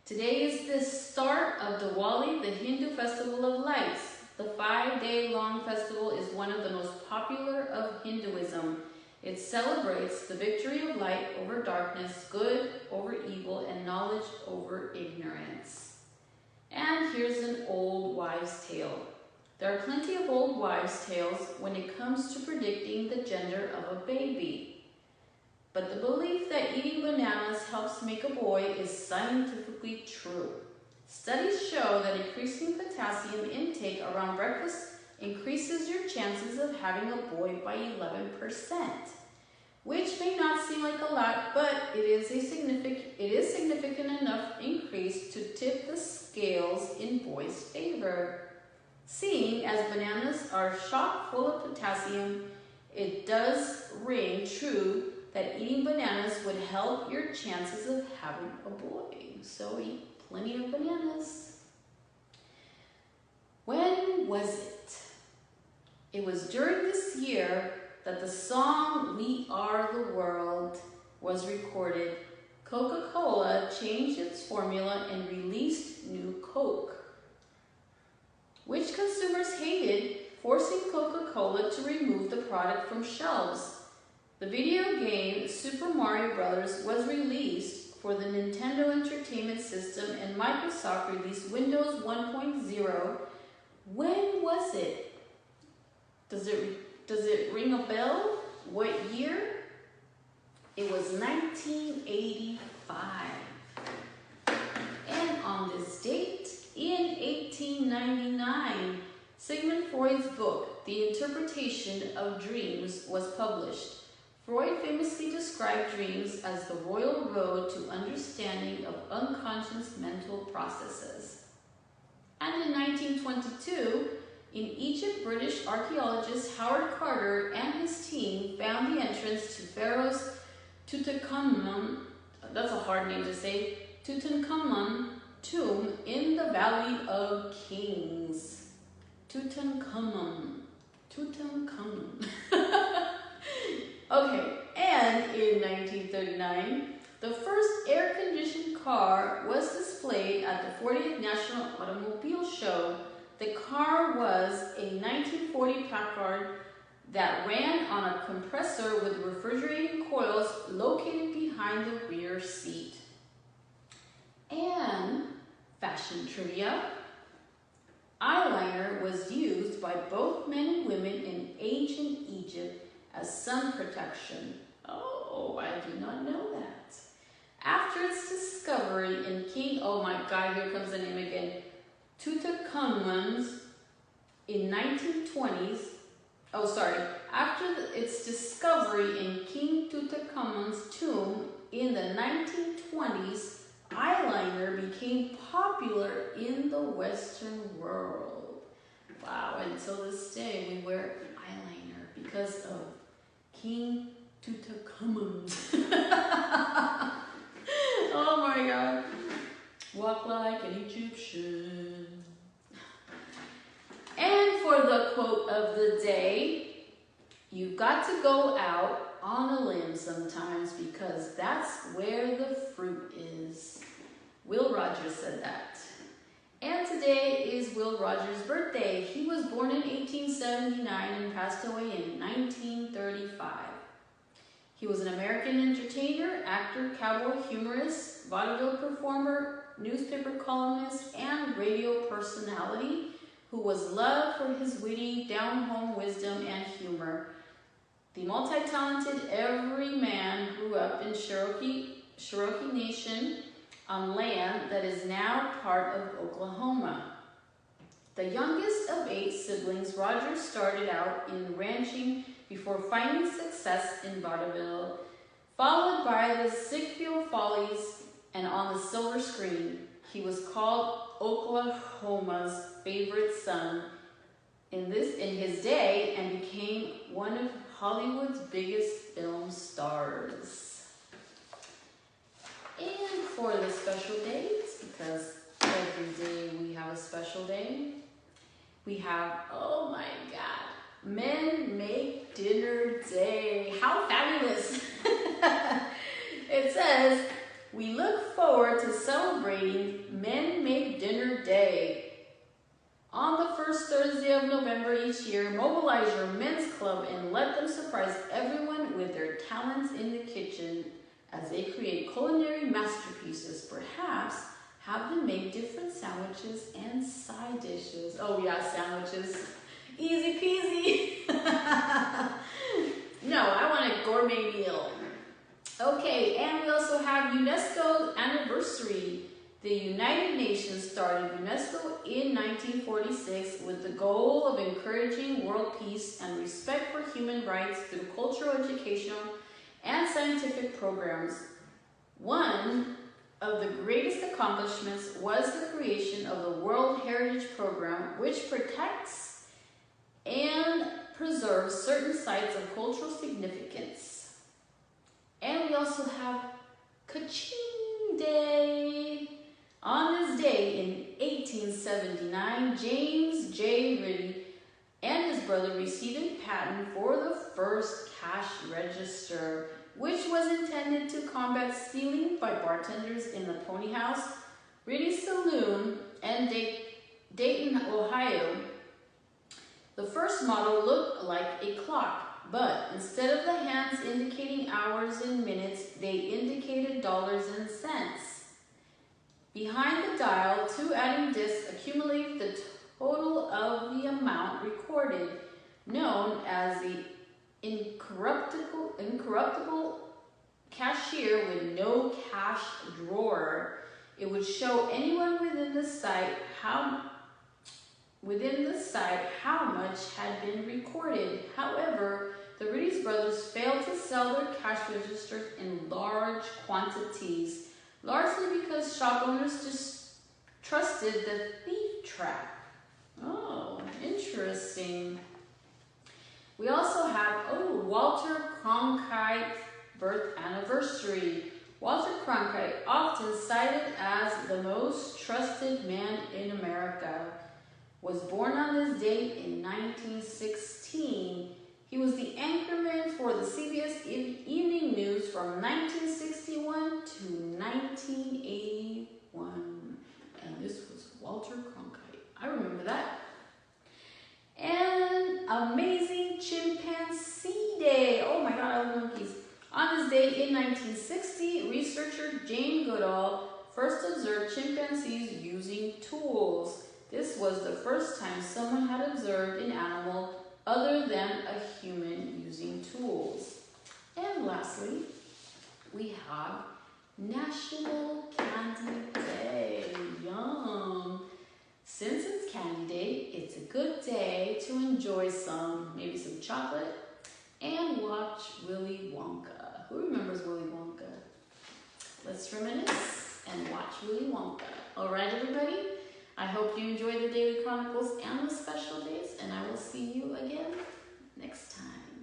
Today is the start of Diwali, the Hindu festival of lights. The 5-day-long festival is one of the most popular of Hinduism. It celebrates the victory of light over darkness, good over evil, and knowledge over ignorance. And here's an old wives' tale. There are plenty of old wives' tales when it comes to predicting the gender of a baby. But the belief that eating bananas helps make a boy is scientifically true. Studies show that increasing potassium intake around breakfast increases your chances of having a boy by 11%, which may not seem like a lot, but it is significant enough increase to tip the scales in boys' favor. Seeing as bananas are chock full of potassium, it does ring true that eating bananas would help your chances of having a boy. So eat plenty of bananas. When was it? It was during this year that the song "We Are the World" was recorded. Coca-Cola changed its formula and released new Coke, which consumers hated, forcing Coca-Cola to remove the product from shelves. The video game Super Mario Bros. Was released for the Nintendo Entertainment System, and Microsoft released Windows 1.0. When was it? Does it ring a bell? What year? It was 1985. And on this date, in 1899, Sigmund Freud's book, The Interpretation of Dreams, was published. Freud famously described dreams as the royal road to understanding of unconscious mental processes. And in 1922, in Egypt, British archaeologist Howard Carter and his team found the entrance to Pharaoh's Tutankhamun, that's a hard name to say, Tutankhamun tomb in the Valley of Kings. Tutankhamun. Okay, and in 1939, the first air-conditioned car was displayed at the 40th National Automobile Show. The car was a 1940 Packard that ran on a compressor with refrigerating coils located behind the rear seat. And fashion trivia. Eyeliner was used by both men and women in ancient Egypt as sun protection. Oh, I did not know that. After its discovery in oh my God, here comes the name again, Tutankhamun's in 1920s, after its discovery in King Tutankhamun's tomb in the 1920s, eyeliner became popular in the Western world. Wow, until this day we wear eyeliner because of King Tutankhamun. Oh my God. Walk like an Egyptian. And for the quote of the day, you've got to go out on a limb sometimes because that's where the fruit is. Will Rogers said that. And today is Will Rogers' birthday. He was born in 1879 and passed away in 1935. He was an American entertainer, actor, cowboy, humorist, vaudeville performer, newspaper columnist, and radio personality who was loved for his witty, down-home wisdom and humor. The multi-talented everyman grew up in Cherokee Nation on land that is now part of Oklahoma. The youngest of 8 siblings, Rogers started out in ranching before finding success in vaudeville, followed by the Ziegfeld Follies and on the silver screen. He was called Oklahoma's favorite son in his day and became one of Hollywood's biggest film stars. And for the special days, because every day we have a special day, we have, oh my God, Men Make Dinner Day. How fabulous! It says, we look forward to celebrating 3rd each year, mobilize your men's club and let them surprise everyone with their talents in the kitchen as they create culinary masterpieces. Perhaps have them make different sandwiches and side dishes. Oh yeah, sandwiches. Easy peasy. No, I want a gourmet meal. Okay, and we also have UNESCO's anniversary. The United Nations started UNESCO in 1946 with the goal of encouraging world peace and respect for human rights through cultural, educational, and scientific programs. One of the greatest accomplishments was the creation of the World Heritage Program, which protects and preserves certain sites of cultural significance. And we also have Kaching Day. On this day in 1879, James J. Ritty and his brother received a patent for the first cash register, which was intended to combat stealing by bartenders in the Pony House, Ritty Saloon, and Dayton, Ohio. The first model looked like a clock, but instead of the hands indicating hours and minutes, they indicated dollars and cents. Behind the dial, 2 adding discs accumulate the total of the amount recorded, known as the incorruptible cashier with no cash drawer. It would show anyone within the site how much had been recorded. However, the Ritty brothers failed to sell their cash registers in large quantities, largely because shop owners just trusted the thief trap. Oh, interesting. We also have, Walter Cronkite's birth anniversary. Walter Cronkite, often cited as the most trusted man in America, was born on this date in 1916. He was the anchorman for the CBS Evening News from 1961 to 1981. And this was Walter Cronkite. I remember that. And Amazing Chimpanzee Day. Oh my God, I love monkeys. On this day in 1960, researcher Jane Goodall first observed chimpanzees using tools. This was the first time someone had observed an animal other than a human using tools. And lastly, we have National Candy Day. Yum! Since it's Candy Day, it's a good day to enjoy maybe some chocolate and watch Willy Wonka. Who remembers Willy Wonka? Let's reminisce and watch Willy Wonka. All right, everybody? I hope you enjoy the Daily Chronicles and the special days, and I will see you again next time.